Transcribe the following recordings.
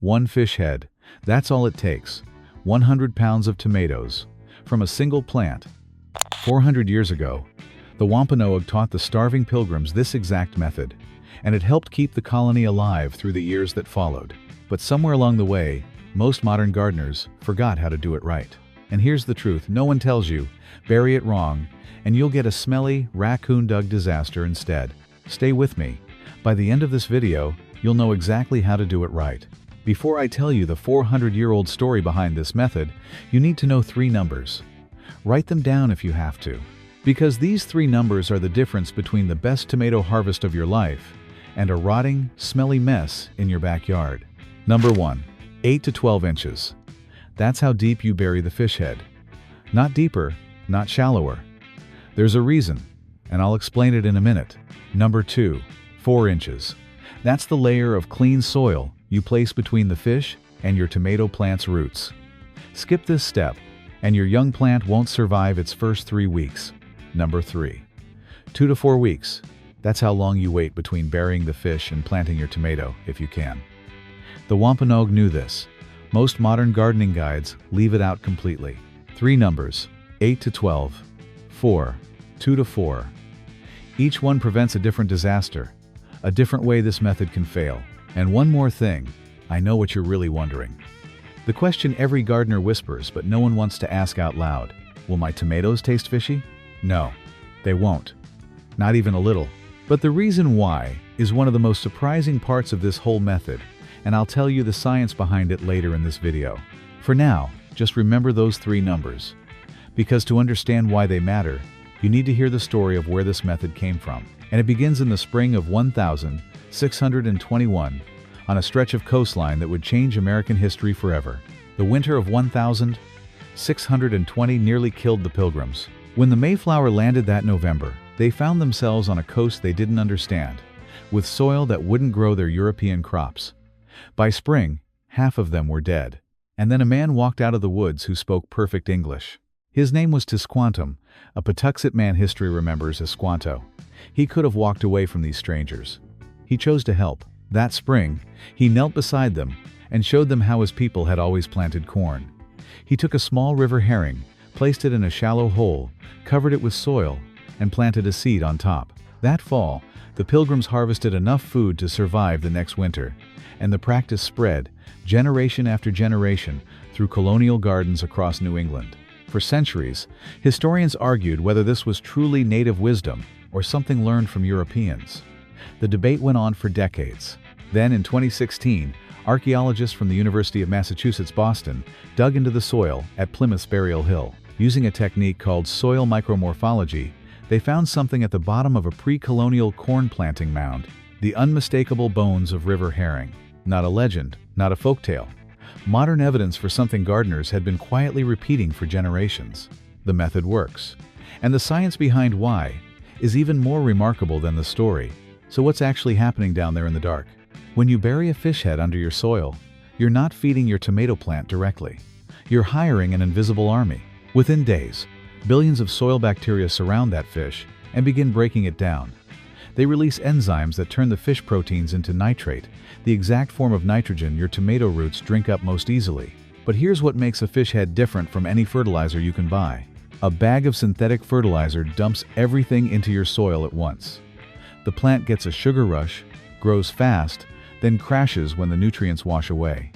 One fish head. That's all it takes. 100 pounds of tomatoes. From a single plant. 400 years ago, the Wampanoag taught the starving Pilgrims this exact method, and it helped keep the colony alive through the years that followed. But somewhere along the way, most modern gardeners forgot how to do it right. And here's the truth, no one tells you. Bury it wrong, and you'll get a smelly, raccoon-dug disaster instead. Stay with me. By the end of this video, you'll know exactly how to do it right. Before I tell you the 400-year-old story behind this method, you need to know 3 numbers. Write them down if you have to, because these 3 numbers are the difference between the best tomato harvest of your life and a rotting, smelly mess in your backyard. Number 1. 8 to 12 inches. That's how deep you bury the fish head. Not deeper, not shallower. There's a reason, and I'll explain it in a minute. Number 2. 4 inches. That's the layer of clean soil you place between the fish and your tomato plant's roots. Skip this step, and your young plant won't survive its first 3 weeks. Number 3. 2 to 4 weeks. That's how long you wait between burying the fish and planting your tomato, if you can. The Wampanoag knew this. Most modern gardening guides leave it out completely. 3 numbers, 8 to 12, 4, 2 to 4. Each one prevents a different disaster, a different way this method can fail. And one more thing, I know what you're really wondering. The question every gardener whispers, but no one wants to ask out loud. Will my tomatoes taste fishy? No, they won't. Not even a little. But the reason why is one of the most surprising parts of this whole method, and I'll tell you the science behind it later in this video. For now, just remember those 3 numbers. Because to understand why they matter, you need to hear the story of where this method came from. And it begins in the spring of 1621, on a stretch of coastline that would change American history forever. The winter of 1620 nearly killed the Pilgrims. When the Mayflower landed that November, they found themselves on a coast they didn't understand, with soil that wouldn't grow their European crops. By spring, half of them were dead. And then a man walked out of the woods who spoke perfect English. His name was Tisquantum, a Patuxet man history remembers as Squanto. He could have walked away from these strangers. He chose to help. That spring, he knelt beside them and showed them how his people had always planted corn. He took a small river herring, placed it in a shallow hole, covered it with soil, and planted a seed on top. That fall, the Pilgrims harvested enough food to survive the next winter, and the practice spread, generation after generation, through colonial gardens across New England. For centuries, historians argued whether this was truly native wisdom or something learned from Europeans. The debate went on for decades. Then, in 2016, archaeologists from the University of Massachusetts, Boston, dug into the soil at Plymouth's Burial Hill. Using a technique called soil micromorphology, they found something at the bottom of a pre-colonial corn planting mound, the unmistakable bones of river herring. Not a legend, not a folktale. Modern evidence for something gardeners had been quietly repeating for generations. The method works. And the science behind why is even more remarkable than the story. So what's actually happening down there in the dark? When you bury a fish head under your soil, you're not feeding your tomato plant directly. You're hiring an invisible army. Within days, billions of soil bacteria surround that fish and begin breaking it down. They release enzymes that turn the fish proteins into nitrate, the exact form of nitrogen your tomato roots drink up most easily. But here's what makes a fish head different from any fertilizer you can buy. A bag of synthetic fertilizer dumps everything into your soil at once. The plant gets a sugar rush, grows fast, then crashes when the nutrients wash away.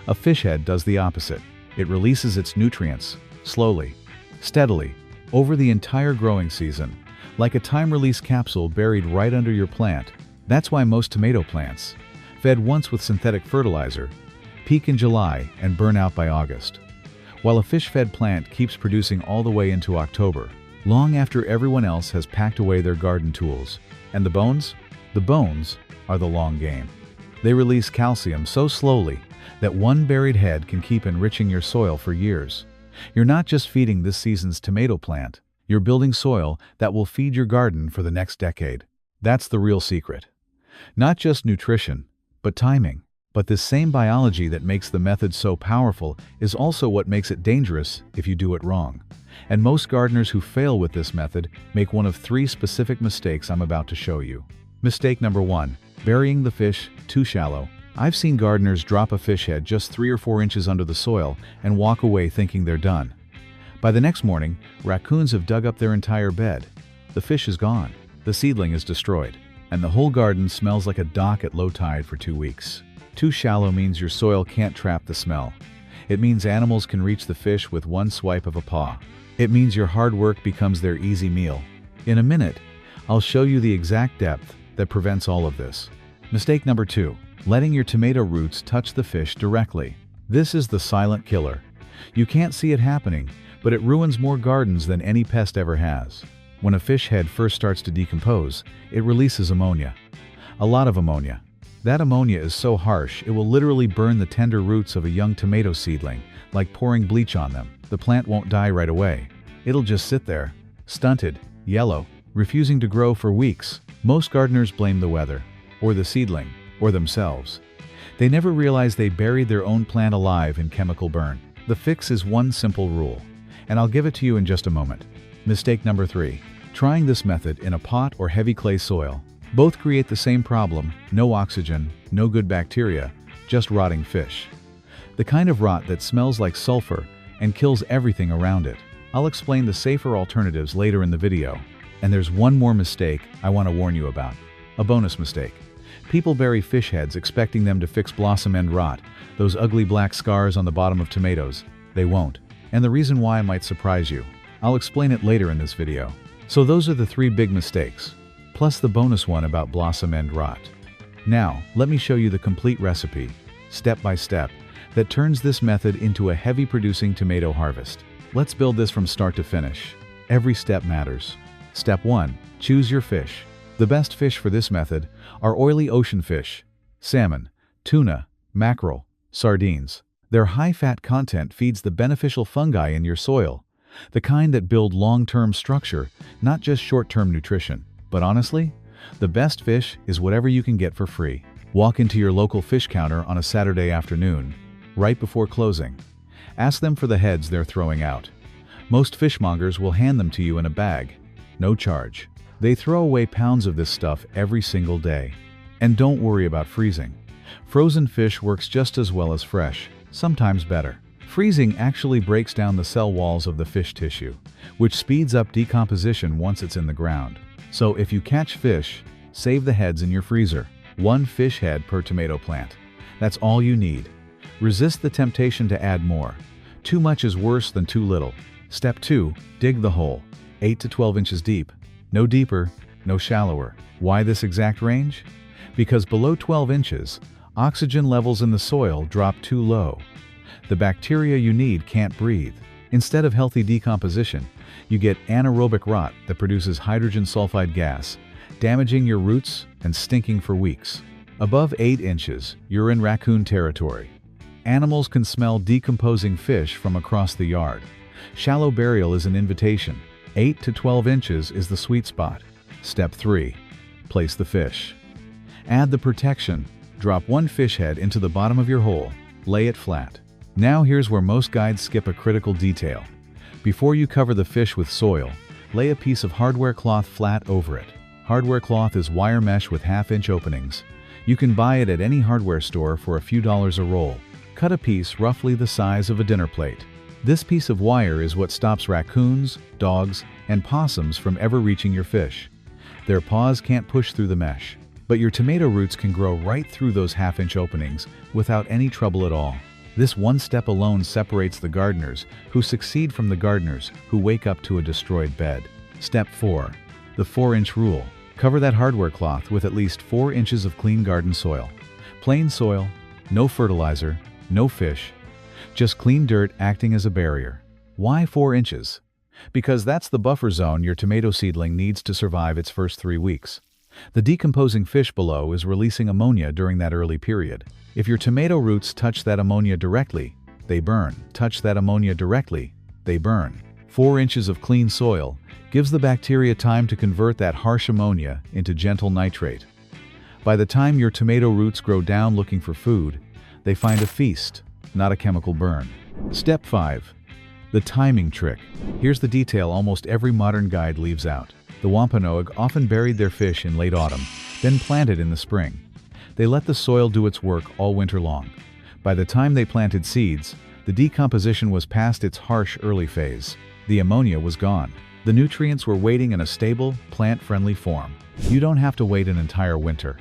A fish head does the opposite. It releases its nutrients, slowly, steadily, over the entire growing season, like a time-release capsule buried right under your plant. That's why most tomato plants, fed once with synthetic fertilizer, peak in July and burn out by August, while a fish-fed plant keeps producing all the way into October, long after everyone else has packed away their garden tools. And the bones? The bones are the long game. They release calcium so slowly that one buried head can keep enriching your soil for years. You're not just feeding this season's tomato plant, you're building soil that will feed your garden for the next decade. That's the real secret. Not just nutrition, but timing. But this same biology that makes the method so powerful is also what makes it dangerous if you do it wrong. And most gardeners who fail with this method make one of 3 specific mistakes I'm about to show you. Mistake number 1, burying the fish too shallow. I've seen gardeners drop a fish head just 3 or 4 inches under the soil and walk away thinking they're done. By the next morning, raccoons have dug up their entire bed. The fish is gone, the seedling is destroyed, and the whole garden smells like a dock at low tide for 2 weeks. Too shallow means your soil can't trap the smell. It means animals can reach the fish with one swipe of a paw. It means your hard work becomes their easy meal. In a minute, I'll show you the exact depth that prevents all of this. Mistake number 2. Letting your tomato roots touch the fish directly. This is the silent killer. You can't see it happening, but it ruins more gardens than any pest ever has. When a fish head first starts to decompose, it releases ammonia. A lot of ammonia. That ammonia is so harsh it will literally burn the tender roots of a young tomato seedling, like pouring bleach on them. The plant won't die right away. It'll just sit there, stunted, yellow, refusing to grow for weeks. Most gardeners blame the weather, or the seedling, or themselves. They never realize they buried their own plant alive in chemical burn. The fix is one simple rule, and I'll give it to you in just a moment. Mistake number 3. Trying this method in a pot or heavy clay soil. Both create the same problem: no oxygen, no good bacteria, just rotting fish. The kind of rot that smells like sulfur and kills everything around it. I'll explain the safer alternatives later in the video. And there's one more mistake I want to warn you about. A bonus mistake. People bury fish heads expecting them to fix blossom end rot, those ugly black scars on the bottom of tomatoes. They won't. And the reason why might surprise you. I'll explain it later in this video. So those are the 3 big mistakes, plus the bonus one about blossom end rot. Now, let me show you the complete recipe, step by step, that turns this method into a heavy producing tomato harvest. Let's build this from start to finish. Every step matters. Step 1. Choose your fish. The best fish for this method are oily ocean fish, salmon, tuna, mackerel, sardines. Their high fat content feeds the beneficial fungi in your soil, the kind that build long-term structure, not just short-term nutrition. But honestly, the best fish is whatever you can get for free. Walk into your local fish counter on a Saturday afternoon, right before closing. Ask them for the heads they're throwing out. Most fishmongers will hand them to you in a bag. No charge. They throw away pounds of this stuff every single day. And don't worry about freezing. Frozen fish works just as well as fresh, sometimes better. Freezing actually breaks down the cell walls of the fish tissue, which speeds up decomposition once it's in the ground. So if you catch fish, save the heads in your freezer. 1 fish head per tomato plant. That's all you need. Resist the temptation to add more. Too much is worse than too little. Step 2. Dig the hole. 8 to 12 inches deep. No deeper, no shallower. Why this exact range? Because below 12 inches, oxygen levels in the soil drop too low. The bacteria you need can't breathe. Instead of healthy decomposition, you get anaerobic rot that produces hydrogen sulfide gas, damaging your roots and stinking for weeks. Above 8 inches, you're in raccoon territory. Animals can smell decomposing fish from across the yard. Shallow burial is an invitation. 8 to 12 inches is the sweet spot. Step 3. Place the fish. Add the protection. Drop 1 fish head into the bottom of your hole. Lay it flat. Now here's where most guides skip a critical detail. Before you cover the fish with soil, lay a piece of hardware cloth flat over it. Hardware cloth is wire mesh with half-inch openings. You can buy it at any hardware store for a few dollars a roll. Cut a piece roughly the size of a dinner plate. This piece of wire is what stops raccoons, dogs, and possums from ever reaching your fish. Their paws can't push through the mesh, but your tomato roots can grow right through those half-inch openings without any trouble at all. This one step alone separates the gardeners who succeed from the gardeners who wake up to a destroyed bed. Step 4. The 4-inch rule. Cover that hardware cloth with at least 4 inches of clean garden soil. Plain soil, no fertilizer, no fish, just clean dirt acting as a barrier. Why 4 inches? Because that's the buffer zone your tomato seedling needs to survive its first 3 weeks. The decomposing fish below is releasing ammonia during that early period. If your tomato roots touch that ammonia directly, they burn. Touch that ammonia directly, they burn. 4 inches of clean soil gives the bacteria time to convert that harsh ammonia into gentle nitrate. By the time your tomato roots grow down looking for food, they find a feast, not a chemical burn. Step 5. The timing trick. Here's the detail almost every modern guide leaves out. The Wampanoag often buried their fish in late autumn, then planted in the spring. They let the soil do its work all winter long. By the time they planted seeds, the decomposition was past its harsh early phase. The ammonia was gone. The nutrients were waiting in a stable, plant-friendly form. You don't have to wait an entire winter.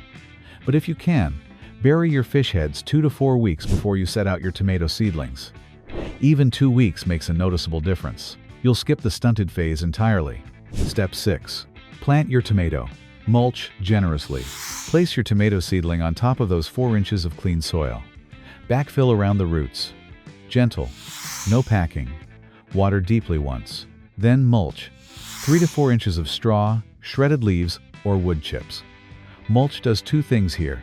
But if you can, bury your fish heads 2 to 4 weeks before you set out your tomato seedlings. Even 2 weeks makes a noticeable difference. You'll skip the stunted phase entirely. Step 6. Plant your tomato. Mulch generously. Place your tomato seedling on top of those 4 inches of clean soil. Backfill around the roots. Gentle. No packing. Water deeply once. Then mulch. 3 to 4 inches of straw, shredded leaves, or wood chips. Mulch does 2 things here.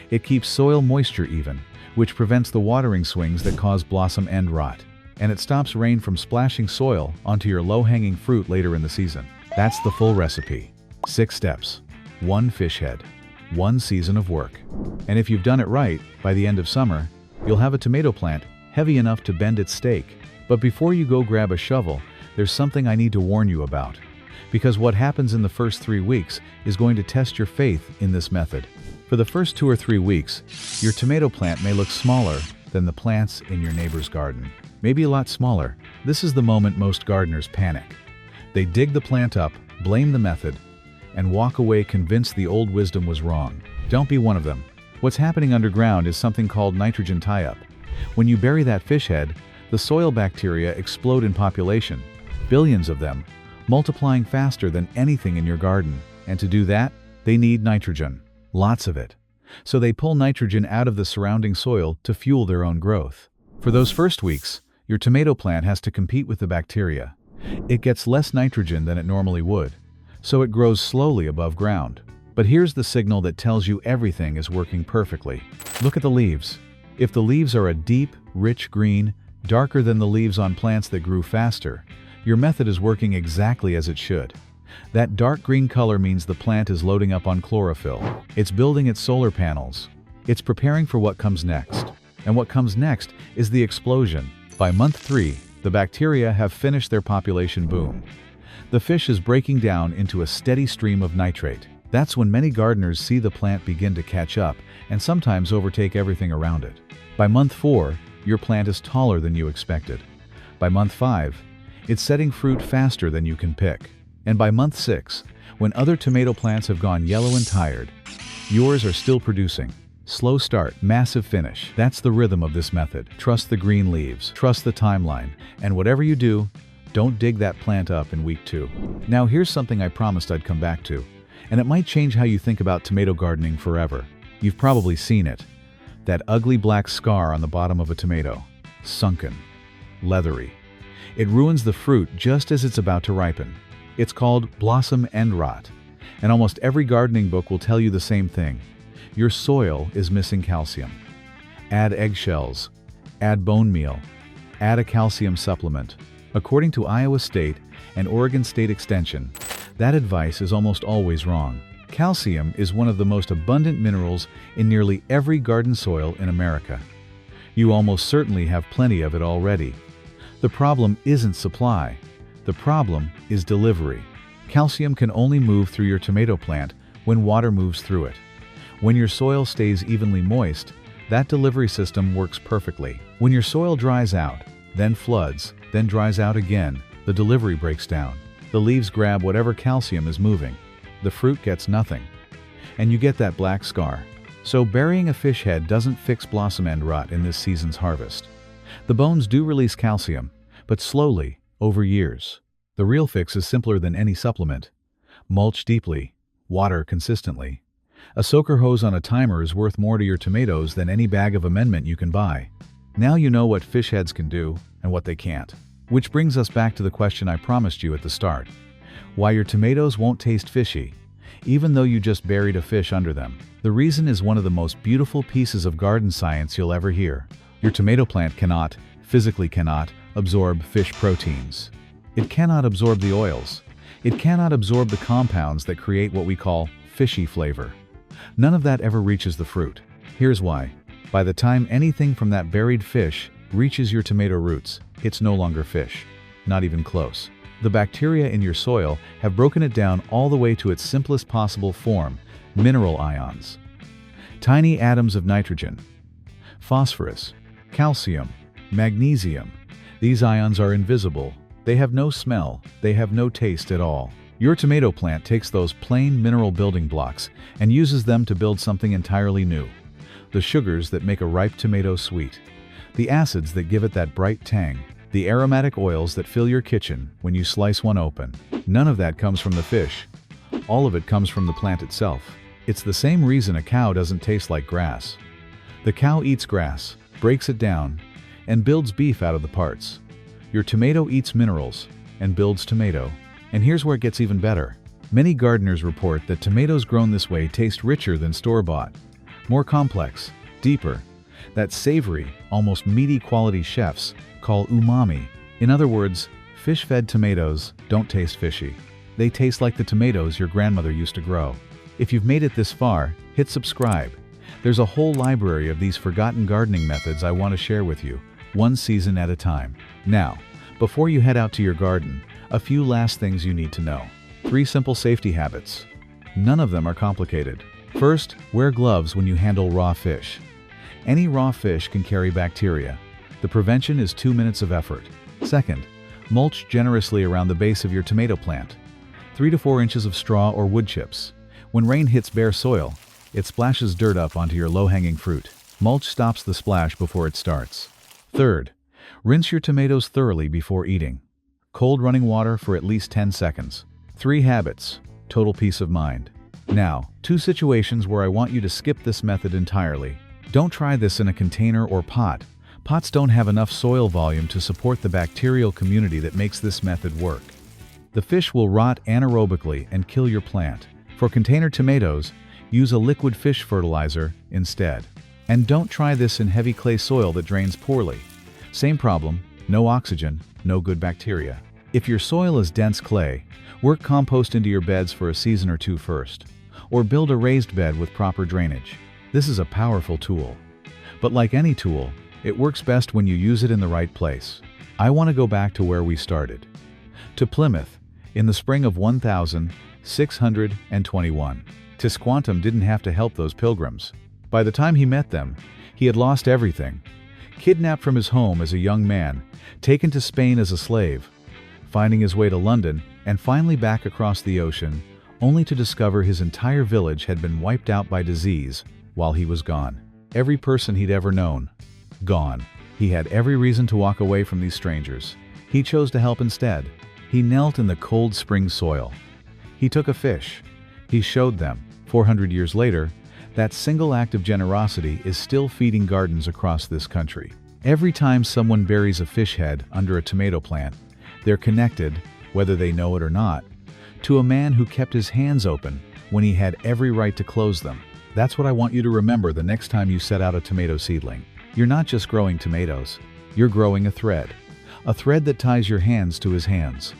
It keeps soil moisture even, which prevents the watering swings that cause blossom end rot. And it stops rain from splashing soil onto your low-hanging fruit later in the season. That's the full recipe. 6 steps. 1 fish head. 1 season of work. And if you've done it right, by the end of summer, you'll have a tomato plant heavy enough to bend its stake. But before you go grab a shovel, there's something I need to warn you about. Because what happens in the first 3 weeks is going to test your faith in this method. For the first 2 or 3 weeks, your tomato plant may look smaller than the plants in your neighbor's garden. Maybe a lot smaller. This is the moment most gardeners panic. They dig the plant up, blame the method, and walk away convinced the old wisdom was wrong. Don't be one of them. What's happening underground is something called nitrogen tie-up. When you bury that fish head, the soil bacteria explode in population, billions of them, multiplying faster than anything in your garden. And to do that, they need nitrogen. Lots of it. So they pull nitrogen out of the surrounding soil to fuel their own growth. For those first weeks, your tomato plant has to compete with the bacteria. It gets less nitrogen than it normally would, so it grows slowly above ground. But here's the signal that tells you everything is working perfectly. Look at the leaves. If the leaves are a deep, rich green, darker than the leaves on plants that grew faster, your method is working exactly as it should. That dark green color means the plant is loading up on chlorophyll. It's building its solar panels. It's preparing for what comes next. And what comes next is the explosion. By month 3, the bacteria have finished their population boom. The fish is breaking down into a steady stream of nitrate. That's when many gardeners see the plant begin to catch up and sometimes overtake everything around it. By month 4, your plant is taller than you expected. By month 5, it's setting fruit faster than you can pick. And by month 6, when other tomato plants have gone yellow and tired, yours are still producing. Slow start, massive finish. That's the rhythm of this method. Trust the green leaves, trust the timeline, and whatever you do, don't dig that plant up in week 2. Now here's something I promised I'd come back to, and it might change how you think about tomato gardening forever. You've probably seen it. That ugly black scar on the bottom of a tomato. Sunken. Leathery. It ruins the fruit just as it's about to ripen. It's called blossom end rot, and almost every gardening book will tell you the same thing. Your soil is missing calcium. Add eggshells. Add bone meal. Add a calcium supplement. According to Iowa State and Oregon State Extension, that advice is almost always wrong. Calcium is one of the most abundant minerals in nearly every garden soil in America. You almost certainly have plenty of it already. The problem isn't supply. The problem is delivery. Calcium can only move through your tomato plant when water moves through it. When your soil stays evenly moist, that delivery system works perfectly. When your soil dries out, then floods, then dries out again, the delivery breaks down. The leaves grab whatever calcium is moving. The fruit gets nothing. And you get that black scar. So burying a fish head doesn't fix blossom end rot in this season's harvest. The bones do release calcium, but slowly, over years. The real fix is simpler than any supplement. Mulch deeply, water consistently. A soaker hose on a timer is worth more to your tomatoes than any bag of amendment you can buy. Now you know what fish heads can do and what they can't. Which brings us back to the question I promised you at the start. Why your tomatoes won't taste fishy, even though you just buried a fish under them. The reason is one of the most beautiful pieces of garden science you'll ever hear. Your tomato plant physically cannot, absorb fish proteins. It cannot absorb the oils. It cannot absorb the compounds that create what we call fishy flavor. None of that ever reaches the fruit. Here's why. By the time anything from that buried fish reaches your tomato roots, it's no longer fish. Not even close. The bacteria in your soil have broken it down all the way to its simplest possible form, mineral ions. Tiny atoms of nitrogen, phosphorus, calcium, magnesium. These ions are invisible. They have no smell. They have no taste at all. Your tomato plant takes those plain mineral building blocks and uses them to build something entirely new. The sugars that make a ripe tomato sweet. The acids that give it that bright tang. The aromatic oils that fill your kitchen when you slice one open. None of that comes from the fish. All of it comes from the plant itself. It's the same reason a cow doesn't taste like grass. The cow eats grass, breaks it down, and builds beef out of the parts. Your tomato eats minerals and builds tomato. And here's where it gets even better. Many gardeners report that tomatoes grown this way taste richer than store-bought, more complex, deeper. That savory, almost meaty quality chefs call umami. In other words, fish-fed tomatoes don't taste fishy. They taste like the tomatoes your grandmother used to grow. If you've made it this far, hit subscribe. There's a whole library of these forgotten gardening methods I want to share with you, one season at a time. Now, before you head out to your garden, a few last things you need to know. 3 simple safety habits. None of them are complicated. First, wear gloves when you handle raw fish. Any raw fish can carry bacteria. The prevention is 2 minutes of effort. Second, mulch generously around the base of your tomato plant. 3 to 4 inches of straw or wood chips. When rain hits bare soil, it splashes dirt up onto your low-hanging fruit. Mulch stops the splash before it starts. Third, rinse your tomatoes thoroughly before eating. Cold running water for at least 10 seconds. 3 habits, total peace of mind. Now, 2 situations where I want you to skip this method entirely. Don't try this in a container or pot. Pots don't have enough soil volume to support the bacterial community that makes this method work. The fish will rot anaerobically and kill your plant. For container tomatoes, use a liquid fish fertilizer instead. And don't try this in heavy clay soil that drains poorly. Same problem, no oxygen, no good bacteria. If your soil is dense clay, work compost into your beds for a season or 2 first. Or build a raised bed with proper drainage. This is a powerful tool. But like any tool, it works best when you use it in the right place. I want to go back to where we started. To Plymouth, in the spring of 1621. Tisquantum didn't have to help those pilgrims. By the time he met them, he had lost everything. Kidnapped from his home as a young man, taken to Spain as a slave, finding his way to London, and finally back across the ocean, only to discover his entire village had been wiped out by disease while he was gone. Every person he'd ever known, gone. He had every reason to walk away from these strangers. He chose to help instead. He knelt in the cold spring soil. He took a fish. He showed them. 400 years later, that single act of generosity is still feeding gardens across this country. Every time someone buries a fish head under a tomato plant, they're connected, whether they know it or not, to a man who kept his hands open when he had every right to close them. That's what I want you to remember the next time you set out a tomato seedling. You're not just growing tomatoes, you're growing a thread that ties your hands to his hands.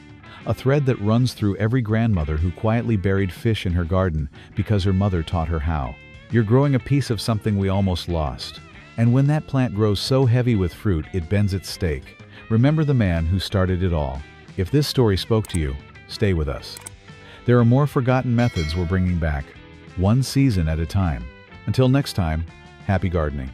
A thread that runs through every grandmother who quietly buried fish in her garden because her mother taught her how. You're growing a piece of something we almost lost. And when that plant grows so heavy with fruit it bends its stake, remember the man who started it all. If this story spoke to you, stay with us. There are more forgotten methods we're bringing back, one season at a time. Until next time, happy gardening.